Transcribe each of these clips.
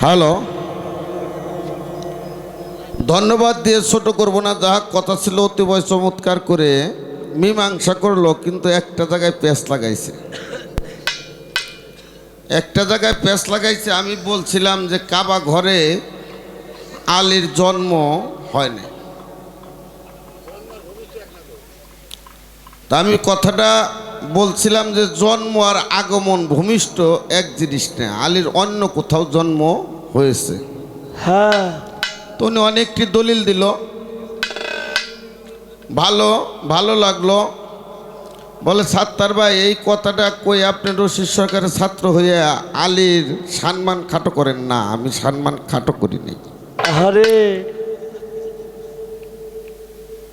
Hello, ধন্যবাদ দিয়ে ছোট করবো না, যা কথা ছিল অতিবয় চমৎকার করে মীমাংসা করলো, কিন্তু একটা জায়গায় পেঁচ লাগাইছে। একটা জায়গায় পেঁচ লাগাইছে। আমি বলছিলাম যে কাবা ঘরে আলীর জন্ম হয়নি। তা আমি কথাটা বলছিলাম যে জন্ম আর আগমন ভূমিষ্ঠ এক জিনিস না, আলীর অন্য কোথাও জন্ম হয়েছে। হ্যাঁ, তো উনি অনেকটি দলিল দিল, ভালো ভালো লাগলো। বলে সাত্তার ভাই, এই কথাটা কই আপনি রশিদ সরকারের ছাত্র হয়ে আলীর সম্মান খাটো করেন না। আমি সম্মান খাটো করিনি। আরে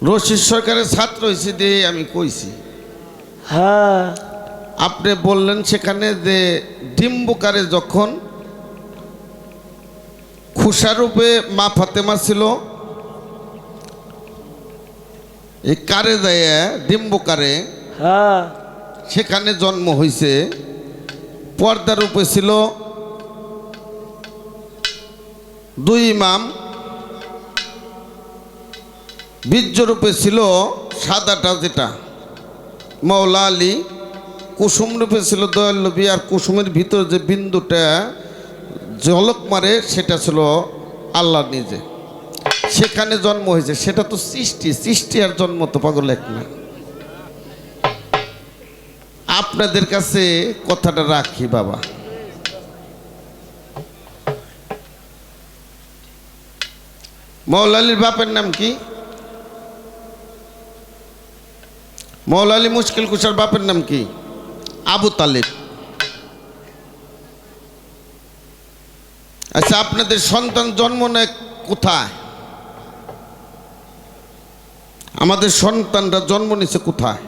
রশিদ সরকারের ছাত্র হয়েছে দিয়ে আমি কইছি। হ্যাঁ, আপনি বললেন সেখানে যে ডিম্বুকারে যখন খুশারূপে মা ফাতেমা ছিল, এই কারে যায় ডিম্বুকারে, হ্যাঁ, সেখানে জন্ম হয়েছে। পর্দার উপরে ছিল দুই ইমাম, বীর্যরূপে ছিল সাদাটা যেটা মৌলা আলী, কুসুম রূপে ছিল দয়াল নবী, আর কুসুমের ভিতর যে বিন্দুটা ঝলক মারে সেটা ছিল আল্লাহ নিজে। সেখানে জন্ম হয়েছে। সেটা তো সৃষ্টি, সৃষ্টি আর জন্ম তো পাগল এক না। আপনাদের কাছে কথাটা রাখি বাবা, মৌলা আলীর বাপের নাম কি? মৌলা আলী মুশকিল কুশার বাপের নাম কি? আবু তালেব। আচ্ছা, আপনাদের সন্তান জন্ম নেয় কোথায়? আমাদের সন্তানরা জন্ম নিছে কোথায়?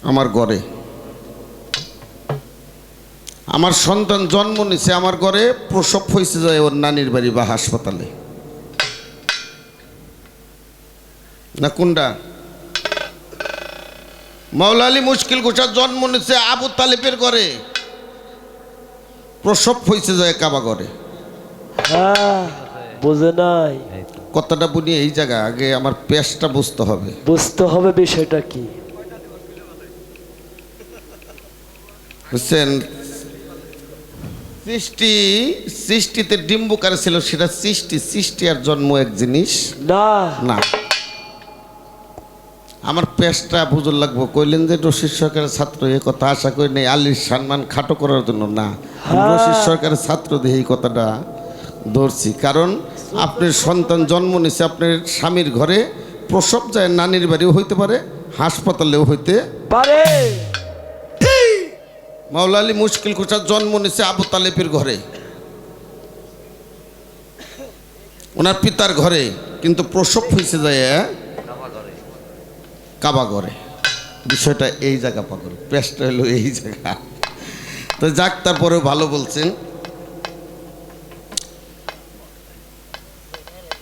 আমার ঘরে। আমার সন্তান জন্ম নিছে আমার ঘরে, প্রসব হয়েছে যায় ওর নানির বাড়ি বা হাসপাতালে, না কোনটা? মৌলা আলী মুশকিল কুশার জন্ম নিছে আবু তালেবের ঘরে, প্রসব হয়েছে যায় কাবা ঘরে। হ্যাঁ, বুঝে নাই। কথাটা বুঝি এই জায়গা আগে আমার পেশটা বুঝতে হবে। বুঝতে হবে বিষয়টা কি। বুঝছেন? সৃষ্টি, সৃষ্টিতে ডিম্বুকার ছিল, সেটা সৃষ্টি। সৃষ্টি আর জন্ম এক জিনিস না, না। আমার পেশটা বুঝুর লাগবো। কইলেন যে রশিদ সরকারের ছাত্র, এ কথা আশা করি নেই আলীর সম্মান খাটো করার জন্য না। রশিদ সরকারের ছাত্র দিয়ে এই কথাটা ধরছি, কারণ আপনার সন্তান জন্ম নিছে আপনার স্বামীর ঘরে, প্রসব যায় নানির বাড়িও হইতে পারে, হাসপাতালেও হইতে পারে। মাওলা আলী মুশকিল কুশার জন্ম নিছে আবু তালেবের ঘরে, ওনার পিতার ঘরে, কিন্তু প্রসব হয়েছে যায় কাবা ঘরে। বিষয়টা এই জায়গা পাগল, পেশটা হলো এই জায়গা। তো যাক, তারপরেও ভালো বলছেন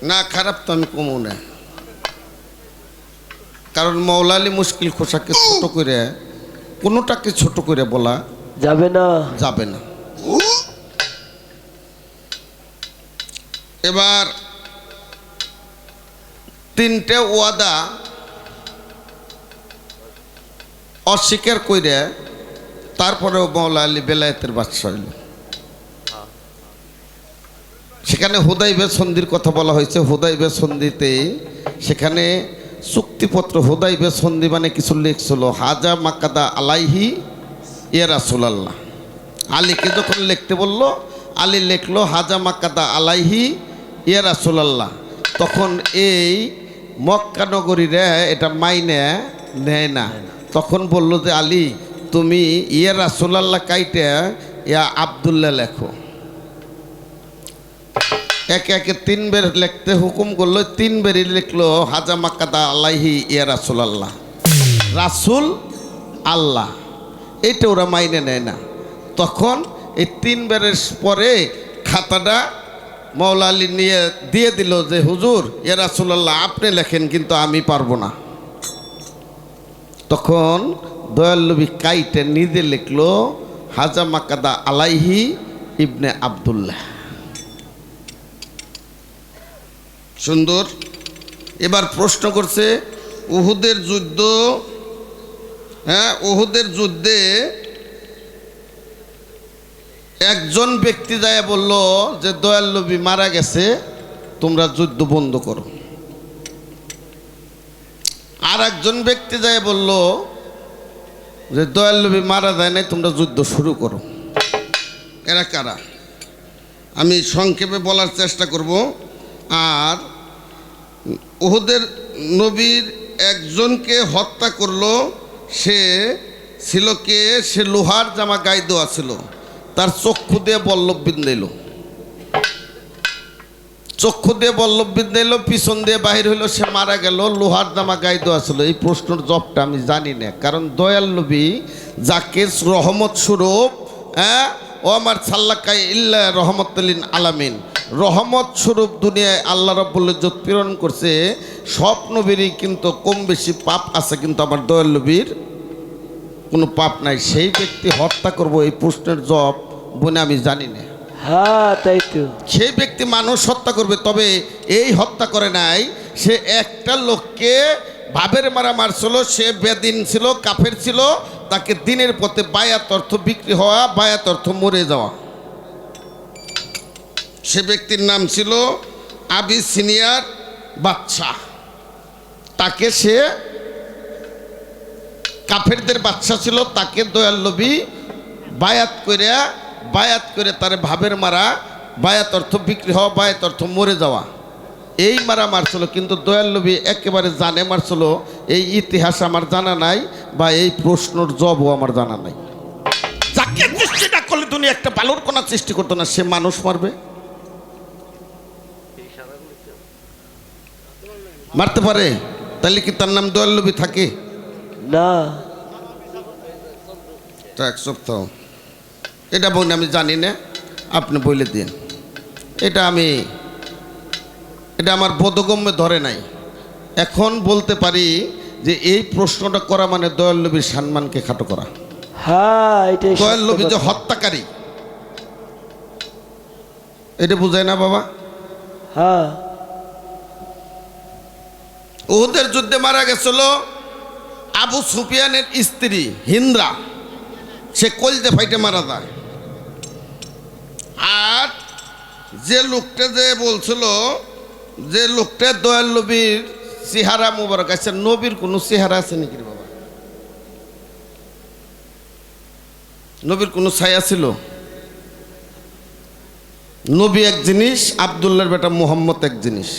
না, খারাপ তো আমি কমও না। কারণ মৌলা আলী মুশকিল কুশাকে ছোট করে, কোনোটাকে ছোট করে বলা যাবে না, যাবে না। এবার তিনটে ওয়াদা অস্বীকার করে তারপরেও মৌলা আলী বেলায়েতের বাদশা হইল। সেখানে হুদাইবে সন্ধির কথা বলা হয়েছে। হুদাইবে সন্ধিতে সেখানে চুক্তিপত্র, হুদাইবে সন্ধি মানে কিছু লিখছিল, হাজা মাকাদা আলাইহি ইয়া রাসূলুল্লাহ। আলীকে যখন লিখতে বলল, আলী লিখলো হাজা মাকাদা আলাইহি ইয়া রাসূলুল্লাহ। তখন এই মক্কা নগরীরা এটা মাইনে নেয় না। তখন বলল যে আলী, তুমি ইয়া রাসূলুল্লাহ কাইটে ইয়া আব্দুল্লাহ লেখো। একে একে তিনবার লিখতে হুকুম করলো, তিনবারই লিখলো হাজা মাক্কাদা আলাইহি ইয়া রাসূলুল্লাহ, রাসূল আল্লাহ। এইটা ওরা মাইনে নেয় না। তখন এই তিনবারের পরে খাতাটা মৌলা আলী নিয়ে দিয়ে দিল যে হুজুর ইয়া রাসূলুল্লাহ আপনি লেখেন, কিন্তু আমি পারবো না। তখন দয়াল নবী কাইটে নিজে লিখলো হাজা মাকাদা আলাইহি ইবনে আব্দুল্লাহ। সুন্দর। এবার প্রশ্ন করছে উহুদের যুদ্ধ, হ্যাঁ উহুদের যুদ্ধে একজন ব্যক্তি যায় বলল যে দয়াল নবী মারা গেছে, তোমরা যুদ্ধ বন্ধ করো। আর একজন ব্যক্তি যায় বলল যে দয়াল নবী মারা যায় নাই, তোমরা যুদ্ধ শুরু করো। এরা কারা আমি সংক্ষেপে বলার চেষ্টা করব। আর উহুদের নবীর একজনকে হত্যা করলো, সে ছিল কে? সে লোহার জামা গায়ে দেওয়া ছিল, তার চক্ষু দিয়ে বল্লভ বিন্দাইল, চক্ষু দিয়ে বল্লভ বিন্দাইল, পিছন দিয়ে বাহির হইল, সে মারা গেল, লোহার জামা গায়ে দেওয়া ছিল। এই প্রশ্নের জবটা আমি জানি না, কারণ দয়াল নবী যাকে রহমত স্বরূপ, হ্যাঁ ও আমার সাল্লাকাই ইল্লা রহমতুল্লিন আলামিন, রহমত স্বরূপ দুনিয়ায় আল্লাহ রাব্বুল ইজ্জত প্রেরণ করছে। সব নবীরই কিন্তু কম বেশি পাপ আছে, কিন্তু আমার দয়াল নবীর কোনো পাপ নাই। সেই ব্যক্তি হত্যা করব, এই প্রশ্নের জব বনে আমি জানি না। হ্যাঁ তাই তো। সেই ব্যক্তি মানুষ হত্যা করবে, তবে এই হত্যা করে নাই, সে একটা লোককে ভাবের মারা মারছিল, সে বেদিন ছিল, কাফের ছিল, তাকে দিনের পথে বায়াত অর্থ বিক্রি হওয়া, বায়াত অর্থ মরে যাওয়া। সে ব্যক্তির নাম ছিল আবিসিনিয়ার বাদশাহ। তাকে সে কাফেরদের বাদশা ছিল, তাকে দয়াল নবী বায়াত করে তার ভাবের মারা, বায়াত অর্থ বিক্রি হওয়া, বায়াত অর্থ মরে যাওয়া, এই মারা মারছিল। কিন্তু দয়াল নবী একেবারে জানে মারছিল, এই ইতিহাস আমার জানা নাই, বা এই প্রশ্নর জবও আমার জানা নাই। যাকে সৃষ্টি না করলে দুনিয়া একটা বালুর কোনা সৃষ্টি করতো না, সে মানুষ মারবে, মারতে পারে? তাহলে কি তার নাম দয়াল নবী থাকে না? এক সপ্তাহ এটা বলে আমি জানি না, আপনি বলে দিন। এটা আমার বোধগম্যে ধরে নাই। এখন বলতে পারি যে এই প্রশ্নটা করা মানে দয়াল নবীর সম্মানকে খাটো করা। হ্যাঁ এটাই দয়াল নবী যে হত্যাকারী, এটা বুঝায় না বাবা? হ্যাঁ। উহুদের যুদ্ধে মারা গেছিল আবু সুফিয়ানের স্ত্রী হিন্দ্রা, সে কলজে ফাইটে মারা যায়। আর যে লোকটা যে বলছিল, যে লোকটা দয়াল নবীর চেহারা মুবারক আছে, নবীর কোনো চেহারা আছে নাকি রে বাবা? নবীর কোনো ছায়া ছিল? নবী এক জিনিস, আব্দুল্লাহর বেটা মুহাম্মদ এক জিনিস।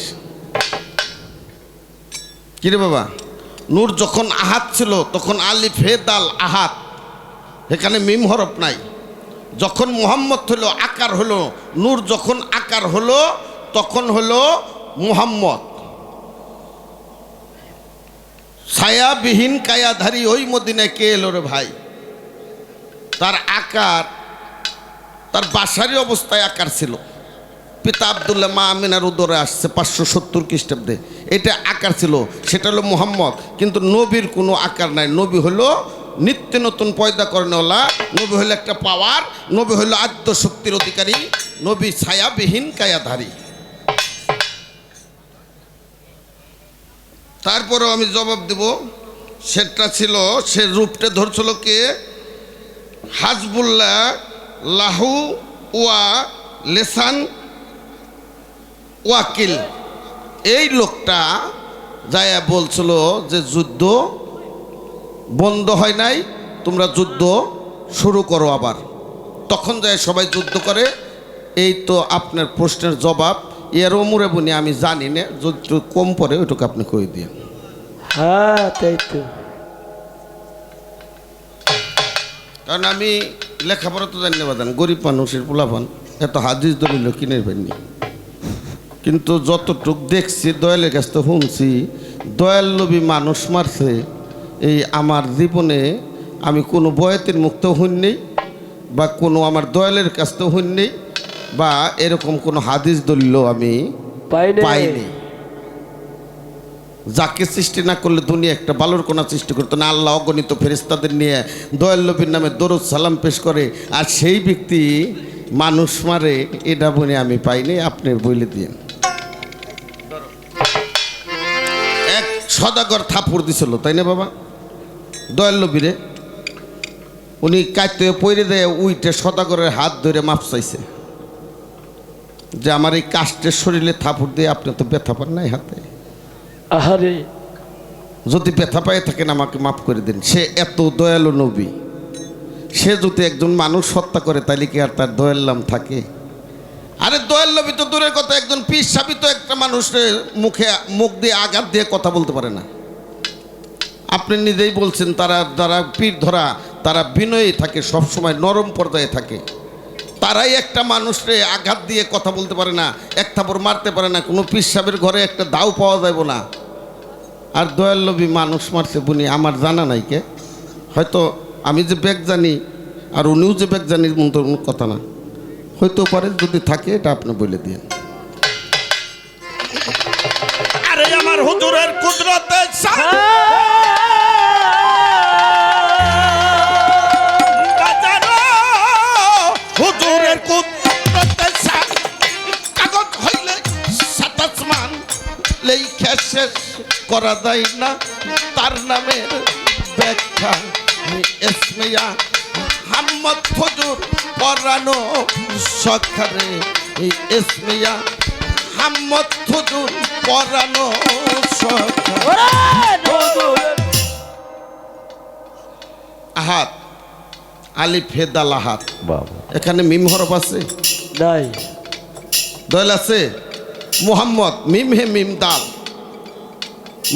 কিরে বাবা? নূর যখন আহাত ছিল তখন আলিফ হে দাল আহাত, এখানে মিম হরফ নাই। যখন মুহাম্মদ হলো আকার হলো, নূর যখন আকার হলো তখন হলো মুহাম্মদ। ছায়াবিহীন কায়াধারী ওই মদিনায় কে এলো রে ভাই? তার আকার, তার বাসারই অবস্থায় আকার ছিল। পিতা আব্দুল্লাহ, মা আমিনার উদরে আসছে 570 খ্রিস্টাব্দে, এটা আকার ছিল, সেটা হলো মুহাম্মদ। কিন্তু নবীর কোনো আকার নাই। নবী হলো নিত্য নতুন পয়দা করেনওয়ালা, নবী হলো একটা পাওয়ার, নবী হলো আদ্য শক্তির অধিকারী, নবী ছায়াবিহীন কায়াধারী। তারপরেও আমি জবাব দেব, সেটা ছিল, সে রূপটা ধরছিল কে? হাজবুল্লাহ লাহু ওয়া লেসান ওয়াকিল। এই লোকটা যায়া বলছিল যে যুদ্ধ বন্ধ হয় নাই, তোমরা যুদ্ধ শুরু করো আবার। তখন যায় সবাই যুদ্ধ করে। এই তো আপনার প্রশ্নের জবাব। এর ওমরে বনি আমি জানি না, যত কম পড়ে ওইটুকু আপনি কই দিয়ে। হ্যাঁ তাই তো। কারণ আমি লেখাপড়া তো জানি না বাদান, গরিব মানুষের পোলাপান, এত হাদিস দলিল কিনে পাইনি। কিন্তু যতটুক দেখছি, দয়ালের কাছ থেকে শুনছি, দয়াল নবী মানুষ মারছে, এই আমার জীবনে আমি কোনো বয়াতের মুক্তও হইন নেই, বা কোনো আমার দয়ালের কাছ থেকে হইন নেই, বা এরকম কোনো হাদিস দলিল আমি পাইনি। যাকে সৃষ্টি না করলে দুনিয়া একটা বালুর কোনা সৃষ্টি করতো না। আল্লাহ অগণিত ফেরেশতাদের নিয়ে দয়াল নবীর নামে দরুদ সালাম পেশ করে, আর সেই ব্যক্তি মানুষ মারে, এটা বলে আমি পাইনি, আপনি বলে দিন। এক সদাগর থাপুড় দিছিল, তাই না বাবা? দয়াল নবীরে উনি কাইতে পইরে দেয়, উইটে সদাগরের হাত ধরে মাপ চাইছে যে আমার এই কাষ্টের শরীরে থাপুড় দিয়ে আপনি তো ব্যথা পান নাই হাতে, আহারে যদি ব্যথা পায়ে থাকেন আমাকে মাফ করে দিন। সে এত দয়ালু নবী, সে যদি একজন মানুষ হত্যা করে তাইলে কি আর তার দয়াল নাম থাকে? আরে দয়াল নবী তো দূরের কথা, একজন পীর সাবি তো একটা মানুষের মুখ দিয়ে আঘাত দিয়ে কথা বলতে পারে না। আপনি নিজেই বলছেন যারা পীর ধরা তারা বিনয়ী থাকে, সবসময় নরম পর্যায়ে থাকে, তারাই একটা মানুষকে আঘাত দিয়ে কথা বলতে পারে না, এক থাপড় মারতে পারে না, কোনো পীর সাহেবের ঘরে একটা দাও পাওয়া যাব না। আর দয়াল নবী মানুষ মারছে বুনি আমার জানা নাই, কে হয়তো আমি যে ব্যাগ জানি আর উনিও যে ব্যাগ জানি মতো কথা না, হয়তো পারে, যদি থাকে এটা আপনি বলে দিন। আরে আমার হুজুরের কুদরতে হুজুরের কুদরতে কাগজ হইলে সাতাসমান লেখা শেষ করা যায় না তার নামের ব্যাখ্যা। এসমিয়া হাম্মদ ফজুর পরানো সখারে, এসমিয়া হাম্মদ ফজুর পরানো সখা। আহাত আলিফ হেদাল আহাত, এখানে মিম হরফ আছে নাই, দয়াল আছে। মোহাম্মদ মিম হে মিম দাল,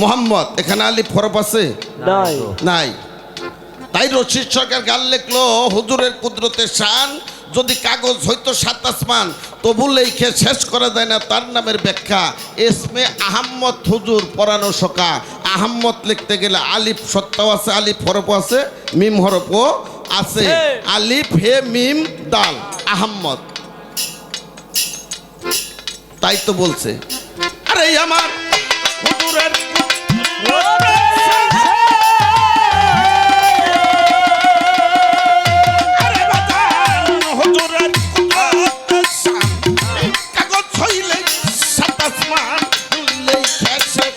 মোহাম্মদ এখানে আলিফ হরফ আছে নাই, নাই। তাই রশিদ সরকার গান লিখলো হুজুরের কুদরতে শান, যদি কাগজ হয়তো সাত আসমান তবু লেখে শেষ করা যায় না তার নামের ব্যাখ্যা। এসমে আহম্মদ হুজুর পরানো সকা, আহম্মদ লিখতে গেলে আলিফ সত্তাও আছে, আলিফ হরফও আছে, মিম হরফও আছে। আলিফ হে মিম দাল আহম্মদ, তাই তো বলছে। আরে আমার হুজুরের কাগজ হইলে সাতাসমান লেখা শেষ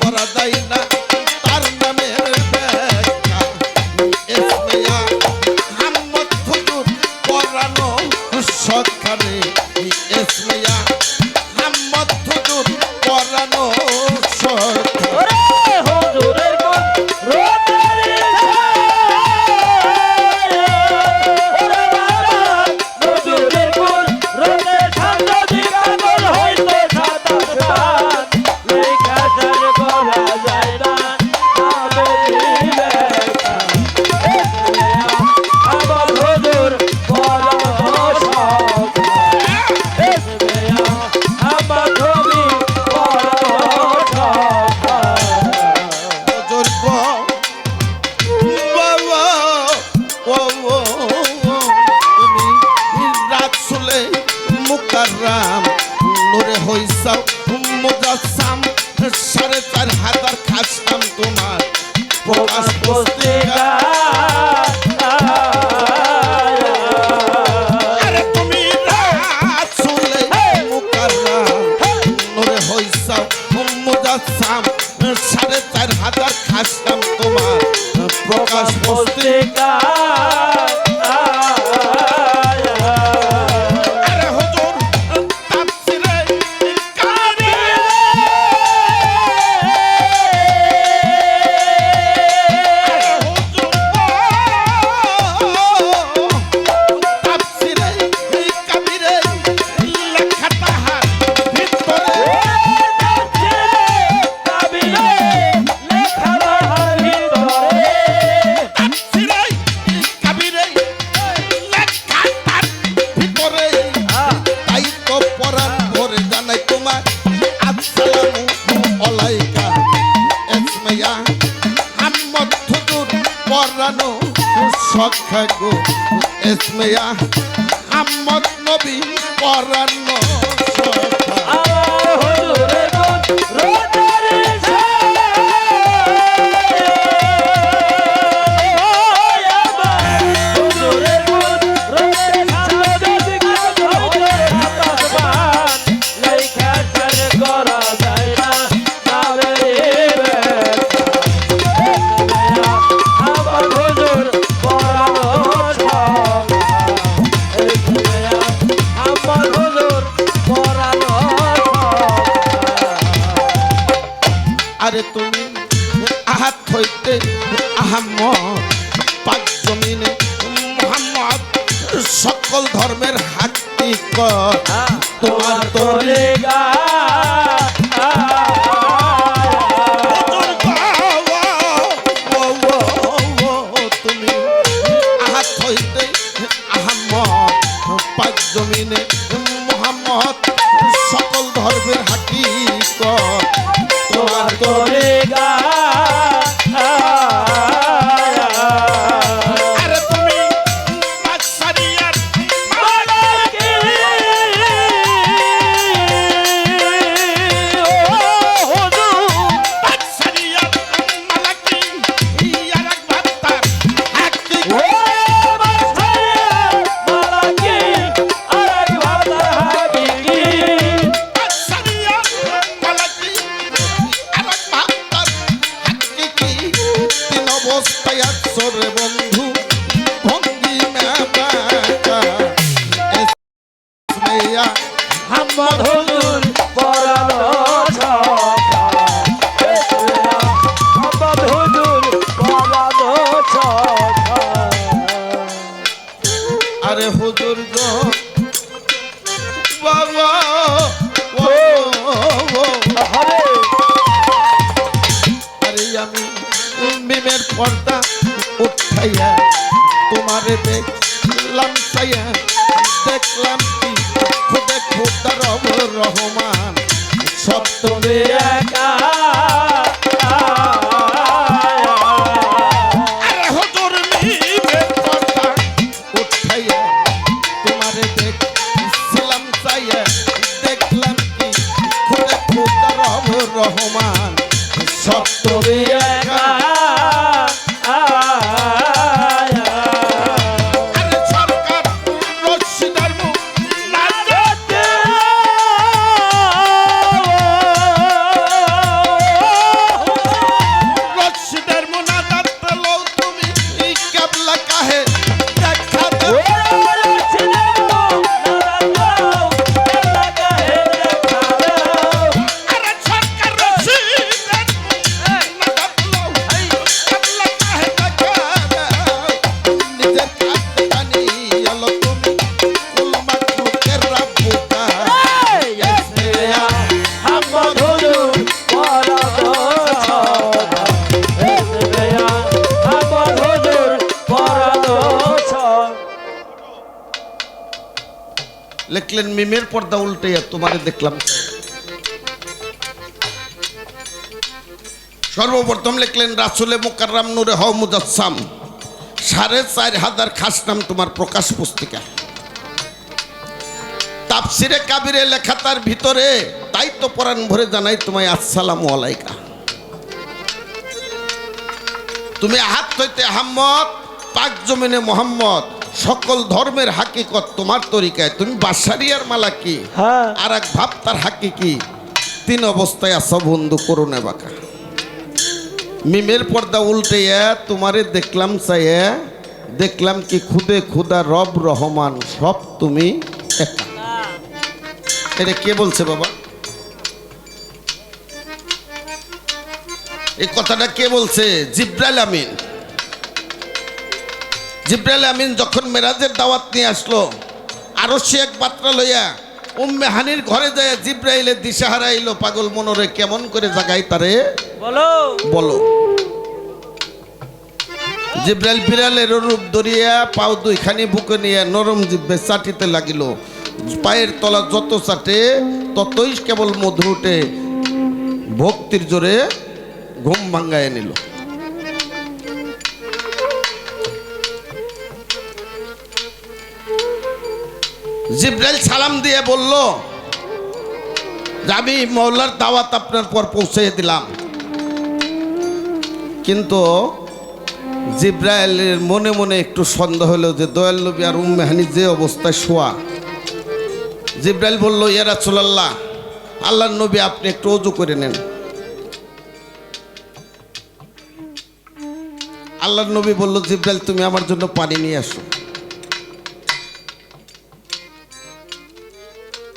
করা যায় না তার নামের ব্যাখ্যা। এসমিয়া আহম্মদ হুজুর পরানো সখারে, এসমিয়া আহম্মদ হুজুর পরানো সখা। নূরে হইসাও মুজাসসাম, ৪,৫০০ খাসতাম তোমার প্রকাশ পুস্তিকা। আরে তুমি রাসূলে মুকাররাম, নূরে হইসাও মুজাসসাম, ৪,৫০০ খাসতাম তোমার প্রকাশ পুস্তিকা। সখা গো এসমিয়া আহম্মদ নবী পরানো সখা। সকল ধর্মের হাকিকত তোমার তরে হুজুর গো, তুমি আহাত হইতে আহম্মদ পাক জমিনে মোহাম্মদ সকল ধর্মের হাকিকত তোমার তরে আরে তুমি বাদশারিয়ার মালাকি বাদশারিয়ার মালাকি ইয়ার ভাতার হাকি বাদশারিয়ার মালাকি আর ভাতার হাকি কি তিন অবস্থায় আছো রে বন্ধু ভঙ্গি না বাঁকা এসমেয়া হাম্মদ হুজুর পরানো ছকা হাম্মদ হুজুর পরানো ছকা আরে হুজুর গো বাবা ও হরে আরে আমি মিমের পর্দা উঠাইয়া তোমারে দেখলাম চাইয়া দেখলাম কি খুদে খুদা রব রহমান সব তুমি একা আরে হুজুর মিমের কথা উঠাইয়া তোমারে দেখলাম চাইয়া দেখলাম কি খুদে খুদা রব রহমান সব তুমি একা আরে সরকার রশিদার মুখ না যেতে রশিদার মুনাজাত পেলো তুমি এই কাবলা কাহে দেখা দাও আরে সরকার রশিদার মুনাজাত পেলো কাবলা কাহে দেখা দাও নিজের কাছে জানি আলো তুমি কুলমা কুকের রাবুকা এসমেয়া হাম্মদ হুজুর পরানো ছকা এসমেয়া হাম্মদ হুজুর পরানো ছকা লিখলেন মিমের পর্দা উল্টাইয়া তোমারে দেখলাম সর্বপ্রথম লিখলেন রাসূলে মুকাররম নূরে হও মুজাসসাম ৪৫০০ খাস নাম তোমার প্রকাশ পুস্তিকা তাফসিরে কাবিরে লেখা তার ভিতরে তাই তো পরাণ ভরে জানাই তোমায় আসসালামু আলাইকা তুমি হাত হইতে আহম্মদ পাক জমিনে মোহাম্মদ সকল ধর্মের হাকিকত তোমার তরিকায় তুমি বাসারিয়ার মালাকি হ্যাঁ আর এক ভাব তার হাকিকি তিন অবস্থায় আছো বন্ধু করুণে বাঁকা মিমের পর্দা উল্টাইয়া তোমারে দেখলাম চাইয়া দেখলাম কি খুদে খুদা রব রহমান সব তুমি একা এটা কে বলছে বাবা এই কথাটা কে বলছে জিব্রাইল আমিন জিব্রাইল আমিন যখন মেরাজের দাওয়াত নিয়ে আসলো আরো সে এক পাত্রা লইয়া উম্মে হানির ঘরে যায় জিব্রাইলের দিশাহারা এলো পাগল মনরে কেমন করে জাগাই তারে বলো বলো জিব্রাইল বিড়ালের রূপ ধরিয়া পাও দুইখানি বুকে নিয়ে নরম জিব্বে চাটিতে লাগিল পায়ের তলা যত চাটে ততই কেবল মধু উঠে ভক্তির জোরে ঘুম ভাঙ্গায় নিল জিব্রাইল সালাম দিয়ে বলল যে আমি মওলার দাওয়াত আপনার পর পৌঁছে দিলাম কিন্তু জিব্রাইলের মনে মনে একটু সন্দেহ হলো যে দয়াল নবী আর উম্মে হানি যে অবস্থায় শোয়া জিব্রাইল বলল ইয়া রাসূলুল্লাহ আল্লাহর নবী আপনি একটু ওযু করে নেন আল্লাহর নবী বলল জিব্রাইল তুমি আমার জন্য পানি নিয়ে আসো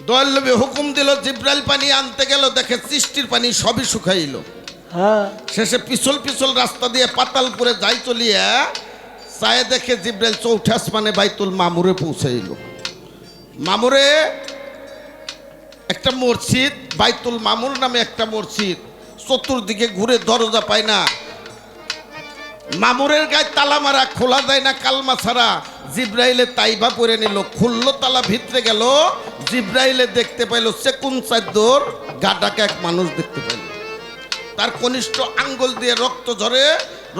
দয়াল নবী হুকুম দিল জিব্রাইল পানি আনতে গেল দেখে সৃষ্টির পানি সবই শুকাইল হ্যাঁ শেষে পিছল পিছল রাস্তা দিয়ে পাতালপুরে যাই চলিয়া চায়ে দেখে জিব্রাইল চৌঠা আসমানে বাইতুল মামুরে পৌঁছাইল। মামুরে একটা মসজিদ, বাইতুল মামুর নামে একটা মসজিদ, চতুর্দিকে ঘুরে দরজা পায় না, মামুরের গায়ে তালা মারা, খোলা যায় না কালমা ছাড়া। জিব্রাইলে তাইবা পরে নিল, খুললো তালা, ভিতরে গেল, জিব্রাইলে দেখতে পাইল সেকুন চাদ্দর গাডাকে এক মানুষ দেখতে পাইল। তার কনিষ্ঠ আঙ্গুল দিয়ে রক্ত ঝরে,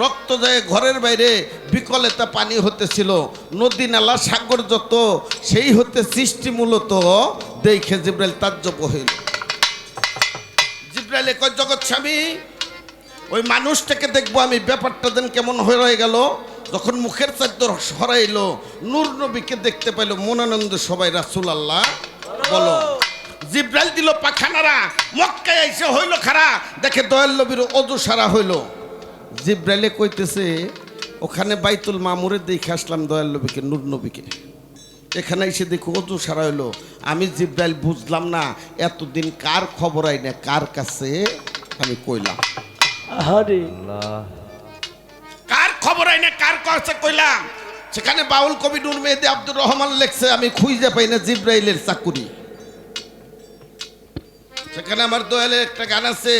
রক্ত যায় ঘরের বাইরে, বিকলেতা পানি হতেছিল, নদী নালা সাগর যত সেই হতে সৃষ্টি মূলত দেখে জিব্রাইল তাজ্জব হইল। জিব্রাইলে কয় জগৎ স্বামী, ওই মানুষটাকে দেখবো আমি, ব্যাপারটা দেন কেমন হয়ে রয়ে গেল। যখন মুখের চাদর সরাইলো, নূর নবীকে দেখতে পাইল। মনানন্দ সবাই রাসূল আল্লাহ বলো। জিব্রাইল দিল পাখানারা, মক্কায় আইসে হইল খারা, দেখে দয়াল নবীর ওযু সারা হইল। জিব্রাইলে কইতেছে ওখানে বাইতুল মামুরে দেখে আসলাম দয়াল নবীকে, নূর নবীকে, এখানে এসে দেখো ওযু সারা হইল। আমি জিব্রাইল বুঝলাম না এতদিন কার খবর আই না, কার কাছে আমি কইলাম, হরে কার খবর আই না, কার কাছে কইলাম। সেখানে বাউল কবি নূর মেহেদী আব্দুর রহমান লেখছে, আমি খুঁজে পাই না জিব্রাইলের চাকুরি। সেখানে আমার দয়ালের একটা গান আছে,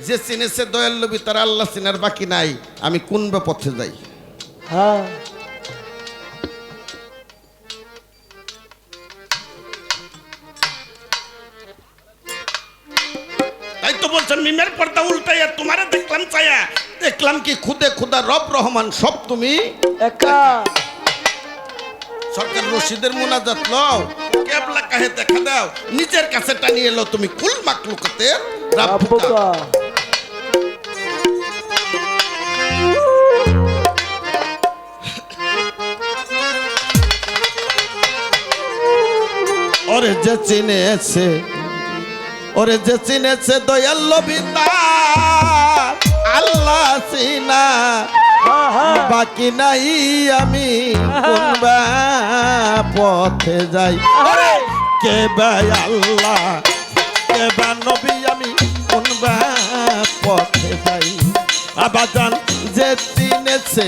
যে চিনেছে দয়াল নবী তার আল্লাহ চিনার বাকি নাই, আমি কোন বা পথে যাই। হ্যাঁ তাই তো বলছেন মিমের পর্দা উল্টাইয়া তোমারে দেখলাম চায়া, দেখলাম কি খুদে খুদা রব রহমান সব তুমি একা সরকার রশিদের মোনাজাত লও, কেবলা কাহে দেখা দাও, নিজের কাছে টানিয়ে এলো তুমি কুল মাকলুকাতের রাব্বুকা। আব্বুকা ওরে যে চিনেছে, ওরে যে চিনেছে দয়াল নবী তার আল্লাহ চিনা বাকি নাই, আমি কোন বা পথে যাই। ওরে কে বা আল্লাহ, কে বা নবী, আমি কোন বা পথে যাই। আবাজান যে চিনেছে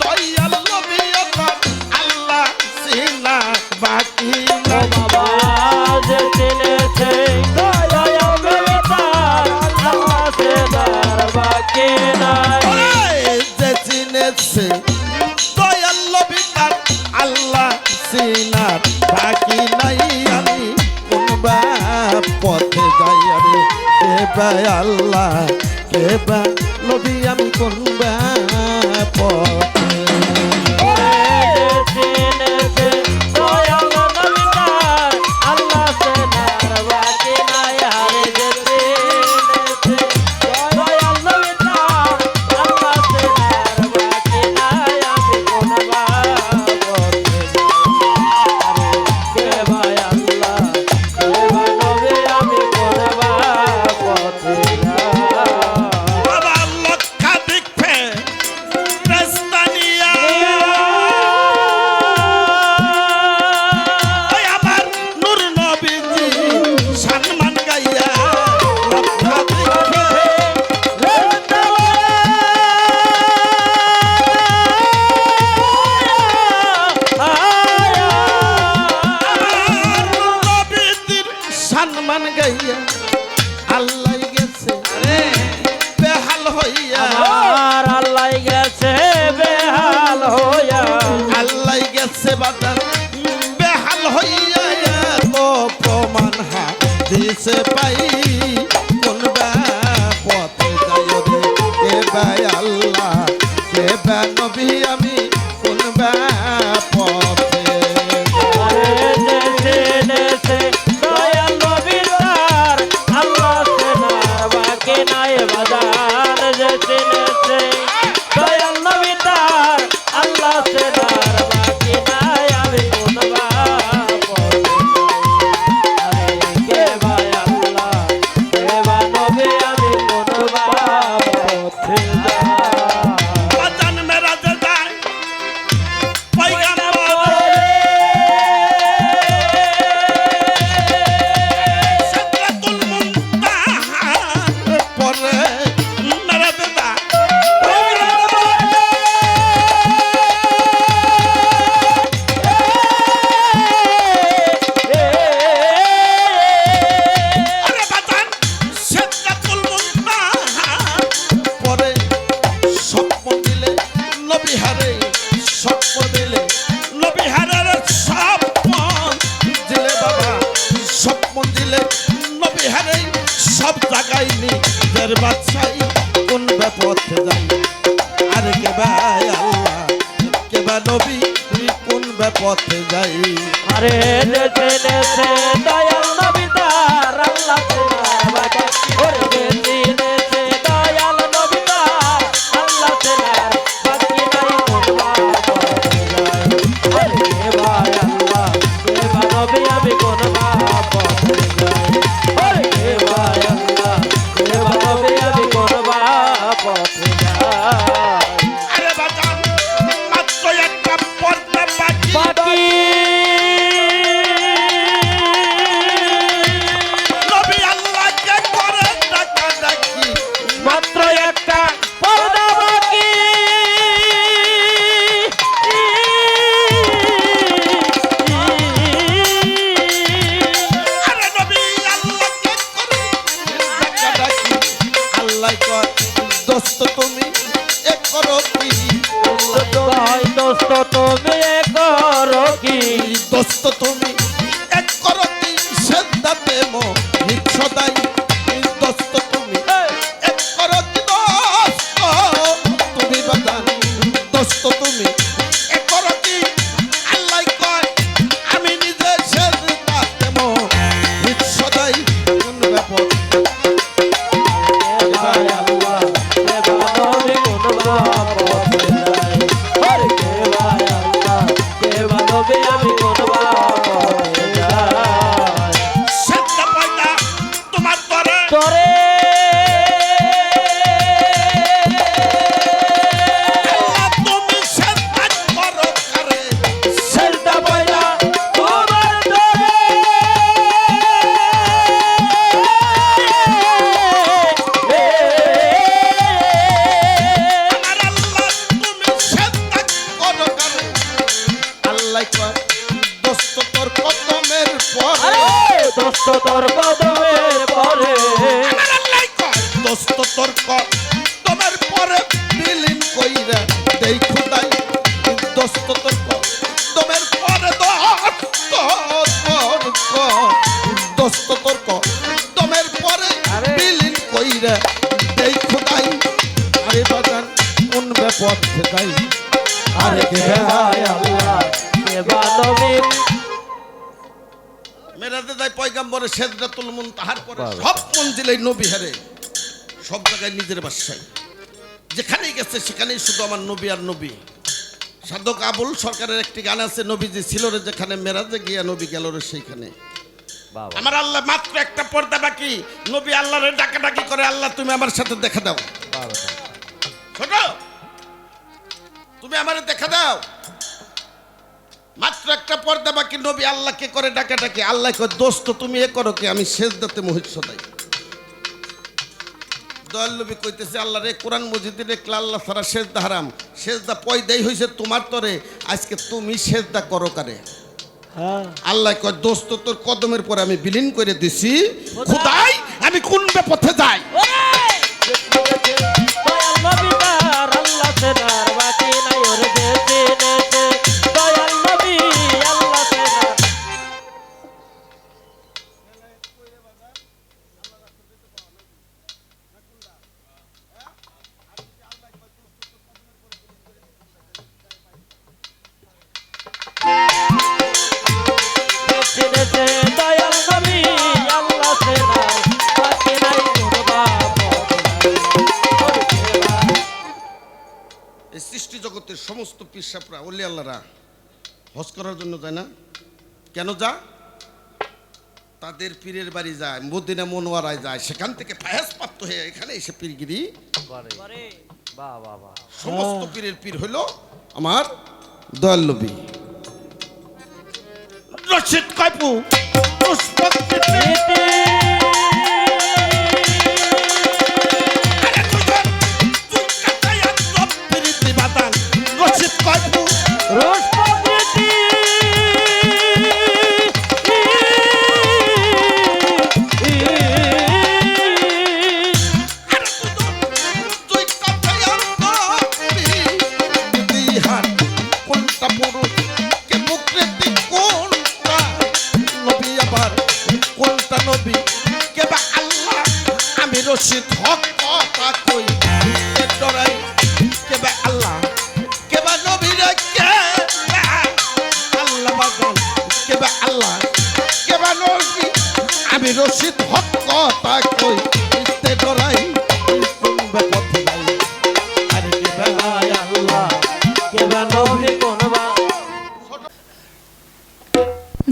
দয়াল নবী তার আল্লাহ চিনা বাকি নাই। বাবা যে চিনেছে দয়াল নবী তার আল্লাহ সেবার বাকি নাই। যে চিনেছে দয়াল নবী তার আল্লাহ চিনার বাকি নাই, আমি কোন বা পথে যাই। আমি কে বা আল্লাহ, কে বা নবী, আমি কোন বা পথে। চিনেছে দয়াল নবী তার আল্লাহ সেবার বাকি নাই। আরে যে চিনেছে দয়াল নবী তার আল্লাহ সেবার বাকি নাই, আমি কোন বা পথে যাই। কে ভাই আল্লাহ, কে ভাই নবী, আমি কোন বা পথে যাই। বাবা লক্ষাধিক ফে রাস্তানিয়া, ওই আমার নূর নবীজি সম্মান গাইয়া লক্ষাধিক ফে আমার নূর নবীজির সম্মান গাইয়া আল্লাহ গেছে বেহাল হইয়া, আমার আল্লাহ গেছে বেহাল হইয়া। আল্লাহ গেছে বাজার বেহাল হইয়া, তো প্রমাণ দিছে পাই কোন বা পথে যাই। রে কে বা আল্লাহ, কে বা নবী, আমি কোন বা পথে আরে যে চিনেছে দয়াল নবী তার আল্লাহ সেবার বাকি নাই। বাজার যে চিনেছে দয়াল নবী তার আল্লাহ সেবার বাকি নাই, আমি কোন বা পথে যাই। আরে কে ভাই আল্লাহ, বাদশাই কোন পথে যাই আর কে ভাই আল্লাহ কে বা নবী তুই কোন পথে যাই আরে দেশে দেশে দয়াল নবী তার আল্লাহ তেনার বাকি ওরে দেশে দেশে দয়াল নবী তার আল্লাহ তেনার বাকি নাই কোনবা পথে যায় ওরে কে ভাই আল্লাহ কে বা নবী আমি কোনবা পথে যাই ওরে কে ভাই আল্লাহ কে বা নবী আমি কোনবা পথে যাই আরে বাজান মাত্র একটা পর্দা বাকি বাকি নবী আল্লাহকে করে ডাকাডাকি মাত্র একটা পর্দা বাকি আরে নবী আল্লাহকে করে ডাকাডাকি আল্লাহ কর দোস্ত তুমি এ করো কি ভাই দোস্ত তুমি করো কি দোস্ত তুমি এক করো কি সেদাতে মো নিচ্ছদাই দোস্ত তুমি এক করো কি দোস্ত তুমি বাদান দোস্ত তুমি এক করো কি আল্লাহ কয় আমি নিজে সেদাতে মো নিচ্ছদাই কোন ব্যাপার ভাই আল্লাহ কে ভালো কোনবা পথে যায় আরে কে ভাই আল্লাহ কে ভালো আমি কোনবা পথে যায় সেদা পয়দা তোমার করে তোরে আল্লাহ তুমি সেদা করো করে সেলটা পয়দা তোমার তোরে আমার আল্লাহ তুমি সেদা করো করে আল্লাহ কয় দোস্ত তোর কদমের পরে আরে দোস্ত তোর কদমের পরে আমার আল্লাহ কয় দোস্ত তোর কদমের পরে বিলীন কইরা দেই খুদাই দোস্ত তোর কদমের পরে দোস্ত তোর কদমের পরে আরে। বিলীন কইরা দেই খুদাই আরে বাজান কোন পথে যাই আরে কে ভাই আল্লাহ কে ভালো মেরাজে যায় পয়গাম্বরে সিদরাতুল মুনতাহার পরে সব মঞ্জিলেই নবী হারে সব জায়গায় নিজের বাসায় যেখানেই গেছে সেখানেই শুধু আমার নবী আর নবী সাধক আবুল সরকারের একটি গান আছে নবীজি ছিল রে যেখানে মেরাজে গিয়া নবী গেল রে সেইখানে বাবা আমার আল্লাহ মাত্র একটা পর্দা বাকি নবী আল্লাহরে ডাকাডাকি করে আল্লাহ তুমি আমার সাথে দেখা দাও ছোট তুমি আমারে দেখা দাও মাত্র একটা পর্দা বাকি নবী আল্লাহকে করে ডাকাডাকি আল্লাহ কয় দোস্ত তুমি এ করো কি আমি সেজদাতে মোহিত সদাই দয়াল নবী কইতেছে আল্লাহ রে কোরআন মজিদে রেখলা আল্লাহ সারা সেজদা হারাম সেজদা পয়দাই হইছে তোমার তরে আজকে তুমি সেজদা করো কারে হ্যাঁ আল্লাহ কয় দোস্ত তোর কদমের পরে আমি বিলীন করে দিছি খোদাই আমি কোন পথে যাই দয়াল নবী তার আল্লাহ তেনার বাকি নাই ওরে দেশে দেশে দয়াল নবী আল্লাহ তেনার দেশে দেশে দয়াল নবী আল্লাহ তেনার বাকি নাই কোনবা পথে যায় এই সৃষ্টি জগতের সমস্ত পিসাপরা ওলি আল্লাহরা হজ করার জন্য যায় না কেন যা তাদের পীরের বাড়ি যায় মদিনা মনোয়ারায় যায় সেখান থেকে ফায়াজ প্রাপ্ত হয়ে এখানে এসে পীরগিরি করে বাহ বাহ বাহ সমস্ত পীরের পীর হইল আমার দয়াল নবী রশিদ কাইপু পুষ্পক কোনটা নবী কেবা আল্লাহ কেবা নবী আমি রশিদ হক কথা কই ইস্তে ডরাই শুনবে কথা নাই আরে কেবা আল্লাহ কেবা নবী কোনবা।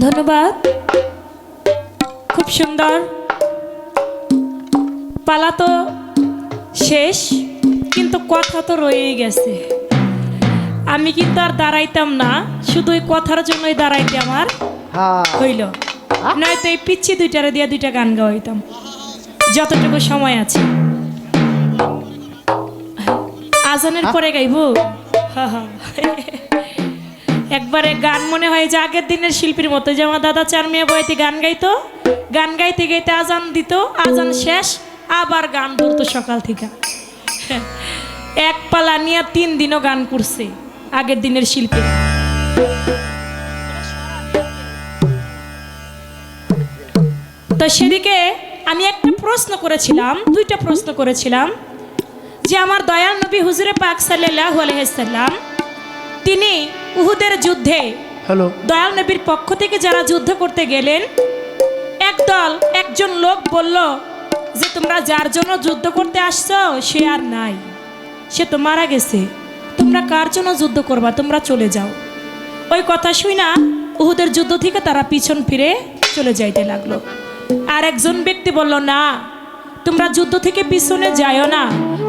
ধন্যবাদ, খুব সুন্দর। পালা তো শেষ, কিন্তু কথা তো রয়েই গেছে। আমি কিন্তু আর দাঁড়াইতাম না, শুধু ওই কথার জন্যই দাঁড়াইতে আমার হইল, নয়তো এই পিচ্ছি দুইটারে দিয়ে দুইটা গান গাওয়াইতাম যতটুকু সময় আছে। আজানের পরে গাইব। একবারে গান মনে হয় যে আগের দিনের শিল্পীর মতো, যে আমার দাদা চার মেয়ে বইতে গান গাইতো, গান গাইতে গাইতে আজান দিত, আজান শেষ আবার গান ধরতো সকাল থেকে। এক পালা নিয়ে 3 দিনও গান করছে আগের দিনের শিল্পী। তো সেদিকে আমি একটা প্রশ্ন করেছিলাম, 2টা প্রশ্ন করেছিলাম, যে আমার দয়াল নবী হুজুরে পাক সাল্লাল্লাহু আলাইহি সাল্লাম তিনি উহুদের যুদ্ধে দয়াল নবীর পক্ষ থেকে যারা যুদ্ধ করতে গেলেন, একজন লোক বলল যে তোমরা যার জন্য যুদ্ধ করতে আসছো সে আর নাই, সে তো মারা গেছে, তোমরা কার জন্য যুদ্ধ করবা, তোমরা চলে যাও। ওই কথা শুই না উহুদের যুদ্ধ থেকে তারা পিছন ফিরে চলে যাইতে লাগলো। আর একজন ব্যক্তি বলল, না তোমরা যুদ্ধ থেকে পিছনে যাইও না,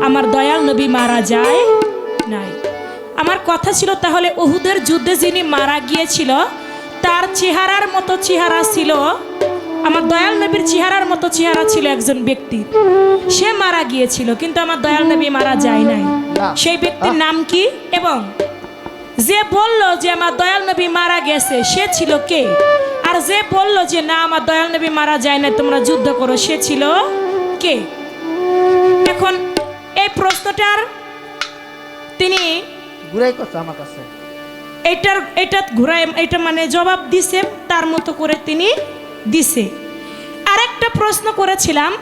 আমার দয়াল নবী মারা যায় নাই। আমার কথা ছিল, তাহলে উহুদের যুদ্ধে যিনি মারা গিয়েছিল তার চেহারার মতো চেহারা ছিল, আমার দয়াল নবীর চেহারার মতো চেহারা ছিল একজন ব্যক্তি, সে মারা গিয়েছিল, কিন্তু আমার দয়াল নবী মারা যায় নাই। সেই ব্যক্তির নাম কি? এবং যে বলল যে আমার দয়াল নবী মারা গেছে সে ছিল কে? আর যে বলল যে না আমার দয়াল নবী মারা যায় না, তোমরা যুদ্ধ করো, সে ছিল কে? এখন এই প্রশ্নটার তিনি এটা মানে জবাব দিছে, তার মতো করে তিনি দিছে। আরেকটা প্রশ্ন করেছিলাম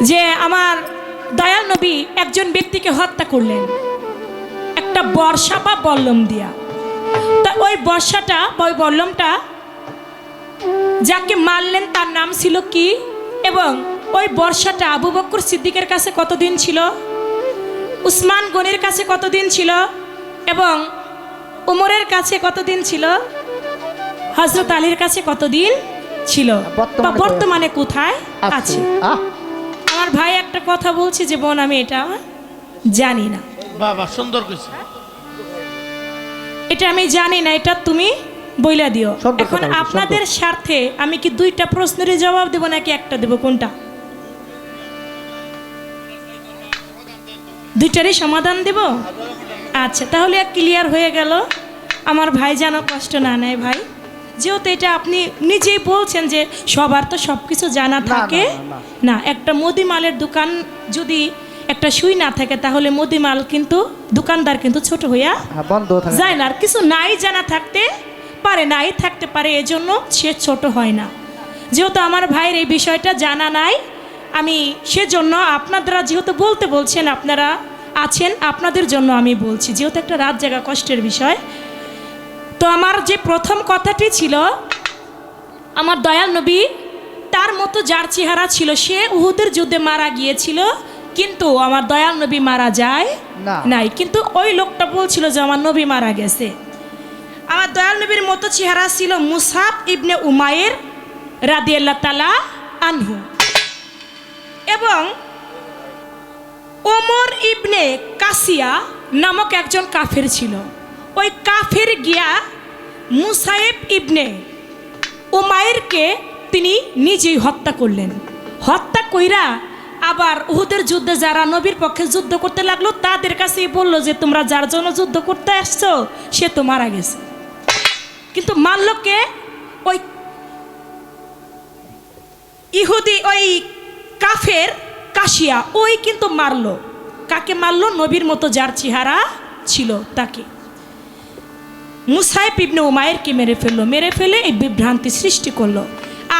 যে আমার দয়াল নবী একজন ব্যক্তিকে হত্যা করলেন একটা বর্ষা বা বল্লম দিয়া, তা ওই বর্ষাটা বা ওই বল্লমটা যাকে মারলেন তার নাম ছিল কি? এবং ওই বর্ষাটা আবু বকর সিদ্দিকের কাছে কতদিন ছিল, উসমান গনির কাছে কতদিন ছিল, এবং উমরের কাছে কতদিন ছিল, হযরত আলীর কাছে কতদিন ছিল, বর্তমানে কোথায় আছে? আমার ভাই একটা কথা বলছি যে বোন আমি এটা জানি না। বাবা সুন্দর কইছে, এটা আমি জানি না, এটা তুমি বইলা দিও। এখন আপনাদের স্বার্থে আমি কি 2টা প্রশ্নের জবাব দেব নাকি একটা দেব, কোনটা? 2টারই সমাধান দেব। আচ্ছা, তাহলে ক্লিয়ার হয়ে গেল, আমার ভাই যেন কষ্ট না নেয়। ভাই যেহেতু এটা আপনি নিজেই বলছেন যে সবার তো সব কিছু জানা থাকে না, একটা মুদিমালের দোকান যদি একটা সুই না থাকে তাহলে মুদিমাল কিন্তু দোকানদার কিন্তু ছোট হইয়া যায় না, আর কিছু নাই জানা থাকতে পারে, নাই থাকতে পারে, এজন্য সে ছোট হয় না। যেহেতু আমার ভাইয়ের এই বিষয়টা জানা নাই, আমি সেজন্য আপনারা যেহেতু বলতে বলছেন, আপনারা আছেন, আপনাদের জন্য আমি বলছি, যেহেতু একটা রাত জাগা কষ্টের বিষয়। তো আমার যে প্রথম কথাটি ছিল, আমার দয়াল নবী তার মতো যার চেহারা ছিল সে উহুদের যুদ্ধে মারা গিয়েছিল, কিন্তু আমার দয়াল নবী মারা যায় নাই। কিন্তু ওই লোকটা বলছিল যে আমার নবী মারা গেছে। আমার দয়াল নবীর মতো চেহারা ছিল মুসাব ইবনে উমায়ের রাদিয়াল্লাহু তাআলা আনহু, এবং ওমর ইবনে কাসিয়া নামক একজন কাফের ছিল। ওই কাফের গিয়া মুসাইব ইবনে উমায়েরকে তিনি নিজেই হত্যা করলেন। হত্যা কইরা আবার উহুদের যুদ্ধে যারা নবীর পক্ষে যুদ্ধ করতে লাগলো তাদের কাছেই বলল যে তোমরা যার জন্য যুদ্ধ করতে আসছো সে তো মারা গেছে। কিন্তু মারল কে? ওই ইহুদি, ওই কাফের কাশিয়া, ওই কিন্তু মারলো। কাকে মারলো? নবীর মতো যার চেহারা ছিল তাকে। মুসাইব ইবনে উমায়েরকে মেরে ফেললো, মেরে ফেলে এই বিভ্রান্তি সৃষ্টি করলো।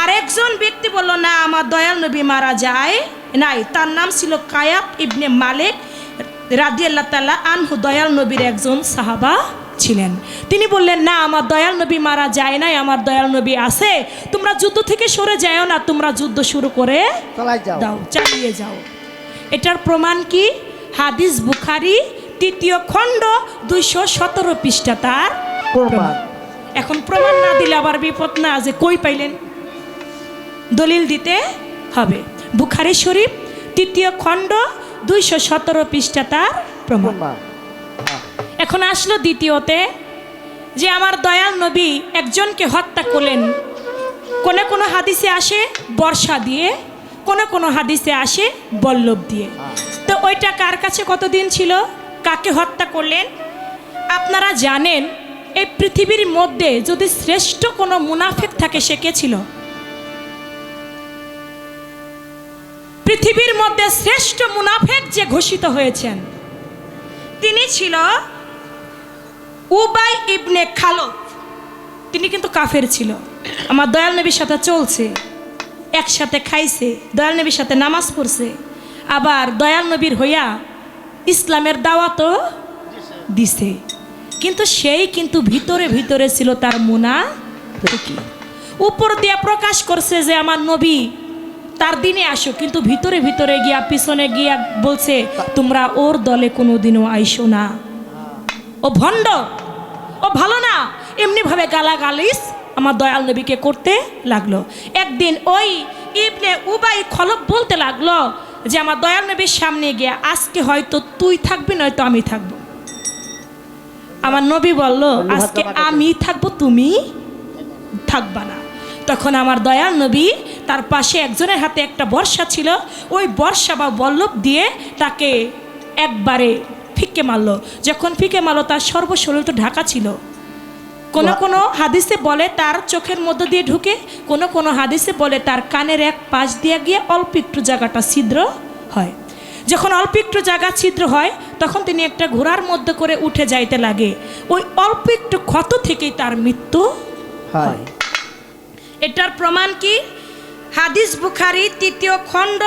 আর একজন ব্যক্তি বলল না আমার দয়াল নবী মারা যায় নাই, তার নাম ছিল কায়াব ইবনে মালিক রাদিয়াল্লাহু তাআলা আনহু, দয়াল নবীর একজন সাহাবা ছিলেন। তিনি বললেন, না, আমার দয়াল নবী মারা যায় নাই, আমার দয়াল নবী আছে, তোমরা যুদ্ধ থেকে সরে যাও না, তোমরা যুদ্ধ শুরু করে দাও, চালিয়ে যাও। এটার প্রমাণ কি? হাদিস বুখারী 3য় খণ্ড 217 পৃষ্ঠা তার প্রমাণ। এখন প্রমাণ না দিলে আবার বিপদ না, যে কই পাইলেন, দলিল দিতে হবে। বুখারী শরীফ 3য় খণ্ড 217 পৃষ্ঠা তার প্রমাণ। এখন আসলো দ্বিতীয়তে, যে আমার দয়াল নবী একজনকে হত্যা করলেন। কোনে কোনো হাদিসে আসে বর্ষা দিয়ে, কোনে কোনো হাদিসে আসে বল্লভ দিয়ে। তো ওইটা কার কাছে কতদিন ছিল, কাকে হত্যা করলেন? আপনারা জানেন, এই পৃথিবীর মধ্যে যদি শ্রেষ্ঠ কোনো মুনাফিক থাকে, সে কে ছিল? পৃথিবীর মধ্যে শ্রেষ্ঠ মুনাফিক যে ঘোষিত হয়েছেন, তিনি ছিল উবাই ইবনে খালদ। তিনি কিন্তু কাফের ছিল, আমার দয়াল নবীর সাথে চলছে, একসাথে খাইছে, দয়াল নবীর সাথে নামাজ পড়ছে, আবার দয়াল নবীর হইয়া ইসলামের দাওয়াতও দিছে। কিন্তু সেই কিন্তু ভিতরে ভিতরে ছিল তার মুনাফিকি। উপর দিয়ে প্রকাশ করছে যে আমার নবী তার দিনে আসো, কিন্তু ভিতরে ভিতরে গিয়া পিছনে গিয়া বলছে তোমরা ওর দলে কোনোদিনও আইসো না, ও ভণ্ড, ও ভালো না, এমনিভাবে গালাগালিস আমার দয়াল নবীকে করতে লাগলো। একদিন ওই ইবনে উবাই খলব বলতে লাগলো যে আমার দয়াল নবীর সামনে গিয়া, আজকে হয়তো তুই থাকবি, নয়তো আমি থাকবো। আমার নবী বলল, আজকে আমি থাকবো, তুমি থাকবা না। তখন আমার দয়াল নবী, তার পাশে একজনের হাতে একটা বর্ষা ছিল, ওই বর্ষা বা বল্লভ দিয়ে তাকে একবারে ফিকে মারলো। যখন ফিকে মারলো, তার সর্বশরীর তো ঢাকা ছিল। কোনো কোনো হাদিসে বলে তার চোখের মধ্য দিয়ে ঢুকে, কোনো কোনো হাদিসে বলে তার কানের এক পাশ দিয়ে গিয়ে অল্প একটু জায়গাটা ছিদ্র হয়। যখন অল্প একটু জায়গা ছিদ্র হয়, তখন তিনি একটা ঘোড়ার মধ্যে করে উঠে যাইতে লাগে। ওই অল্প একটু ক্ষত থেকেই তার মৃত্যু হয়। এটার প্রমাণ কি? হাদিস বুখারী 3য় খণ্ড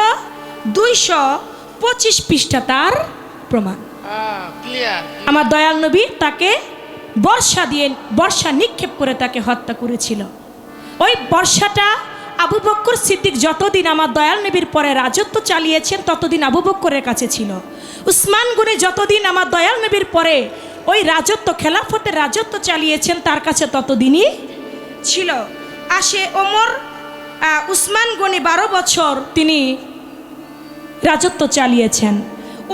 225 পৃষ্ঠা তার প্রমাণ। আমার দয়াল নবী তাকে বর্ষা নিক্ষেপ করে তাকে হত্যা করেছিল। ওই বর্ষাটা আবু বকর সিদ্দিক যতদিন আমার দয়াল নবীর পরে রাজত্ব চালিয়েছেন, ততদিন আবু বকরের কাছে ছিল। উসমান গনি যতদিন আমার দয়াল নবীর পরে ওই রাজত্ব, খেলাফতের রাজত্ব চালিয়েছেন, তার কাছে ততদিনই ছিল। আসে ওমর, উসমান গনি 12 বছর তিনি রাজত্ব চালিয়েছেন।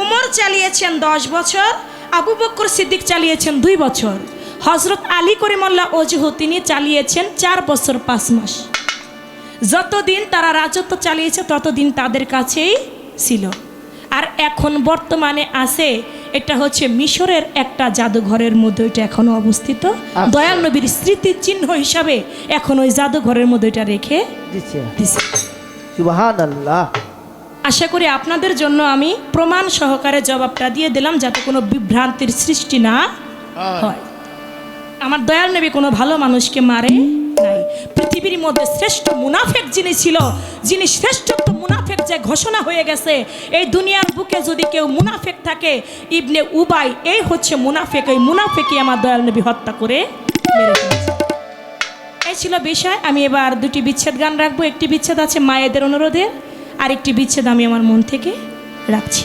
উমর চালিয়েছেন 10 বছর, আবু বকর সিদ্দিক চালিয়েছেন 2 বছর। হজরত আলী করিমুল্লাহ ওজহু তিনি চালিয়েছেন 4 বছর 5 মাস। যতদিন তারা রাজত্ব চালিয়েছে ততদিন তাদের কাছেই ছিল। আর এখন বর্তমানে আছে, এটা হচ্ছে মিশরের একটা জাদুঘরের মধ্যে এটা এখনো অবস্থিত। দয়াল নবীর স্মৃতির চিহ্ন হিসাবে এখন ওই জাদুঘরের মধ্যে এটা রেখে দিছে। সুবহানাল্লাহ। আশা করি আপনাদের জন্য আমি প্রমাণ সহকারে জবাবটা দিয়ে দিলাম, যাতে কোনো বিভ্রান্তির সৃষ্টি না হয়। আমার দয়াল নবী কোনো ভালো মানুষকে মারে নাই। পৃথিবীর মধ্যে শ্রেষ্ঠ মুনাফিক যিনি ছিল, যিনি শ্রেষ্ঠত্ব মুনাফিক যে ঘোষণা হয়ে গেছে, এই দুনিয়ার বুকে যদি কেউ মুনাফিক থাকে, ইবনে উবাই এই হচ্ছে মুনাফিক। এই মুনাফিকই আমার দয়াল নবী হত্যা করে মেরে ফেলেছে। এই ছিল বিষয়। আমি এবার 2টি বিচ্ছেদ গান রাখবো। একটি বিচ্ছেদ আছে মায়েদের অনুরোধে, আরেকটি বিচ্ছেদ আমি আমার মন থেকে রাখছি।